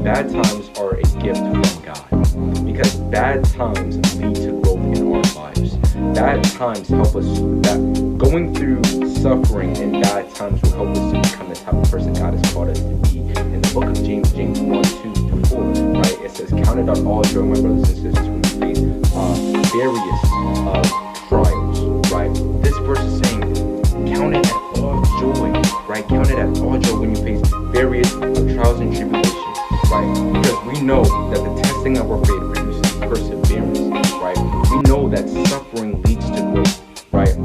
bad times are a gift from God, because bad times lead to growth in our lives. Bad times help us, that going through suffering in bad times will help us to become the type of person God has called us to be. In the book of James 1, 2 through 4, right, it says, "Count it out all joy, my brothers and sisters, when you face various trials," right? This verse is saying, count it at all joy, right? Count it at all joy when you face various trials and tribulations, right? Because we know that the testing of our faith produces perseverance, right? We know that suffering leads to growth, right?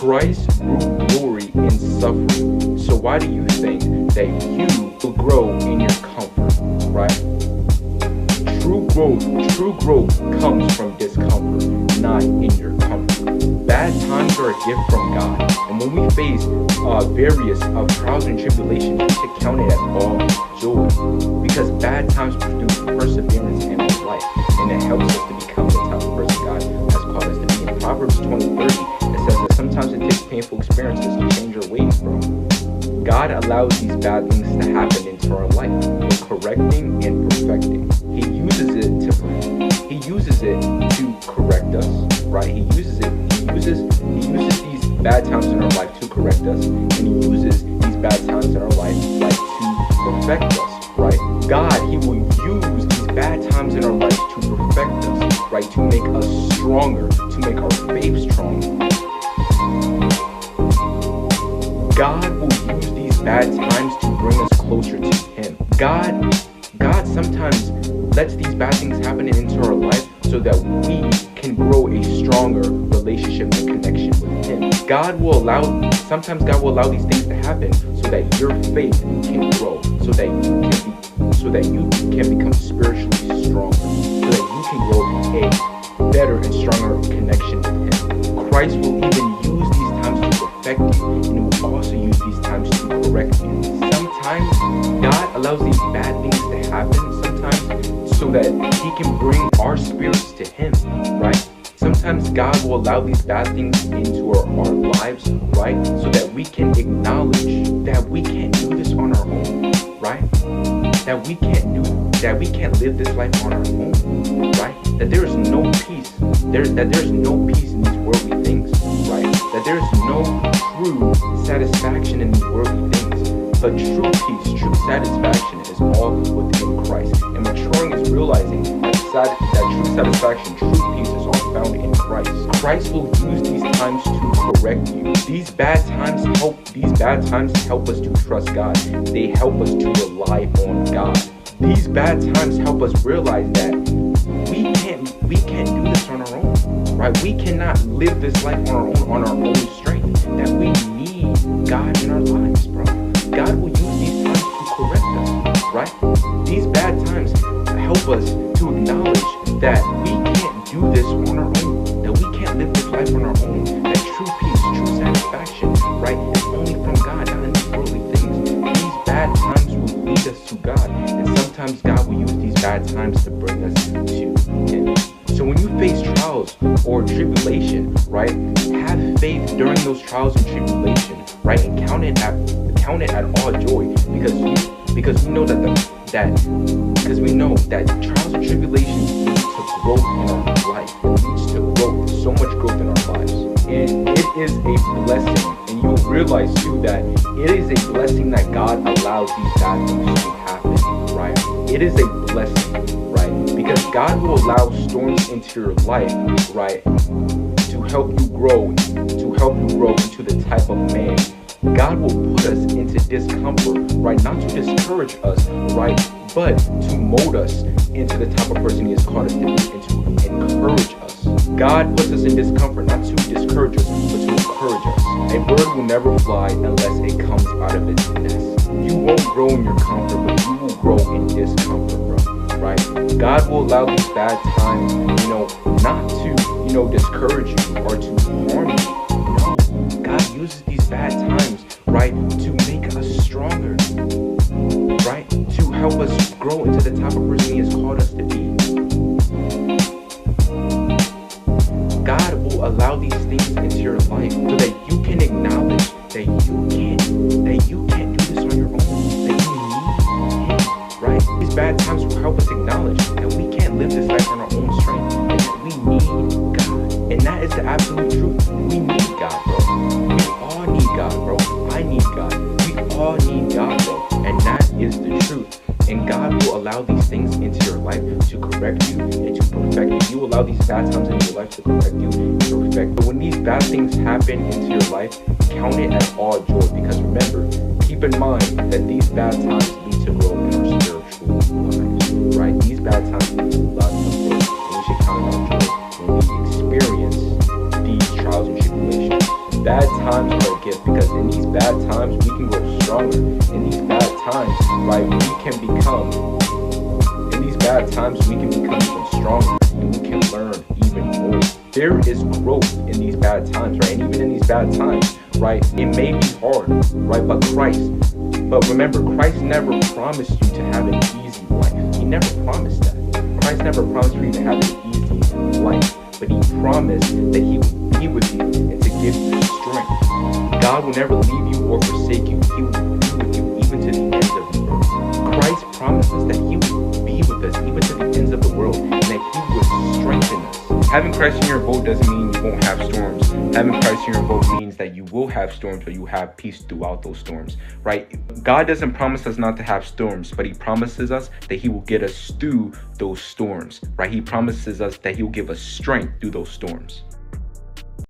Christ grew glory in suffering. So why do you think that you will grow in your comfort, right? True growth comes from discomfort, not in your comfort. Bad times are a gift from God, and when we face various trials and tribulations, we should count it as all joy, because bad times produce perseverance in our life, and it helps us to become the type of person God has called us to be. In Proverbs 20:30, it says that sometimes it takes painful experiences to change our ways, bro. God allows these bad things to happen into our life for correcting and perfecting. He uses it to correct us, right? He uses these bad times in our life to correct us, and he uses these bad times in our life like to perfect us, right? God, he will use these bad times in our life to perfect us, right? To make us stronger, to make our faith stronger. God will use these bad times to bring us closer to him. God sometimes lets these bad things happen into our life so that we can grow a stronger relationship and connection with him. Sometimes God will allow these things to happen so that your faith can grow, so that you can become spiritually stronger, so that you can grow a better and stronger connection with him. Christ will even use these times to perfect you, and he will also use these times to correct you. Sometimes God allows these bad things to happen so that he can bring our spirits to him, right? Sometimes God will allow these bad things into our lives, right? So that we can acknowledge that we can't do this on our own, right? That we can't live this life on our own, right? That there is no peace. That there's no peace in these worldly things, right? That there's no true satisfaction in these worldly things. But true peace, true satisfaction is all within Christ. And maturing is realizing that true satisfaction, true peace is all found in Christ. Christ will use these times to correct you. These bad times help us to trust God. They help us to rely on God. These bad times help us realize that we can't do this on our own, right? We cannot live this life on our own strength. That we need God in our lives, bro. God will use these times to correct us, right? These bad times help us to acknowledge that we can't do this on our own, that we can't live this life on our own, that true peace, true satisfaction, right, is only from God, not in these worldly things. These bad times will lead us to God, and sometimes God will use these bad times to bring us to him. So when you face trials or tribulation, right, have faith during those trials and tribulation, right, and count it at all joy, because we know that trials and tribulations lead to growth in our life. It leads to growth, so much growth in our lives, and it is a blessing. And you'll realize too that it is a blessing that God allows these bad things to happen, right? It is a blessing, right? Because God will allow storms into your life, right, to help you grow into the type of man. God will put us into discomfort, right? Not to discourage us, right? But to mold us into the type of person he has called us to be, and to encourage us. God puts us in discomfort, not to discourage us, but to encourage us. A bird will never fly unless it comes out of its nest. You won't grow in your comfort, but you will grow in discomfort, bro, right? God will allow these bad times, not to, discourage you or to harm you. No, God uses these bad times, right, to make us stronger, right, to help us grow into the type of person he has called us to be. God will allow these things into your life so that you can acknowledge that you can't do this on your own, that you bad times will help us acknowledge that we can't live this life on our own strength and that we need God. And that is the absolute truth. We need God, bro. We all need God, bro. I need God. We all need God, bro. And that is the truth. And God will allow these things into your life to correct you and to perfect you. He will allow these bad times into your life to correct you and perfect. But when these bad things happen into your life, count it as all joy. Because remember, keep in mind that these bad times lead to growth in our spiritual lives. Right? These bad times lead to lots of growth. And we should count it all joy when we experience these trials and tribulations. Bad times are a gift because in these bad times we can grow stronger. In these bad times, right, in these bad times we can become even stronger and we can learn even more. There is growth in these bad times, right? And even in these bad times, right, it may be hard, right? But remember, Christ never promised you to have an easy life. He never promised that. Christ never promised for you to have an easy life, but he promised that he would be with you and to give you strength. God will never leave you or forsake you. He will be with you even to the ends of the earth. Christ promises that he will be with us even to the ends of the world and that he will strengthen us. Having Christ in your boat doesn't mean you won't have storms. Having Christ in your boat means that you will have storms, but you have peace throughout those storms, right? God doesn't promise us not to have storms, but he promises us that he will get us through those storms, right? He promises us that he will give us strength through those storms.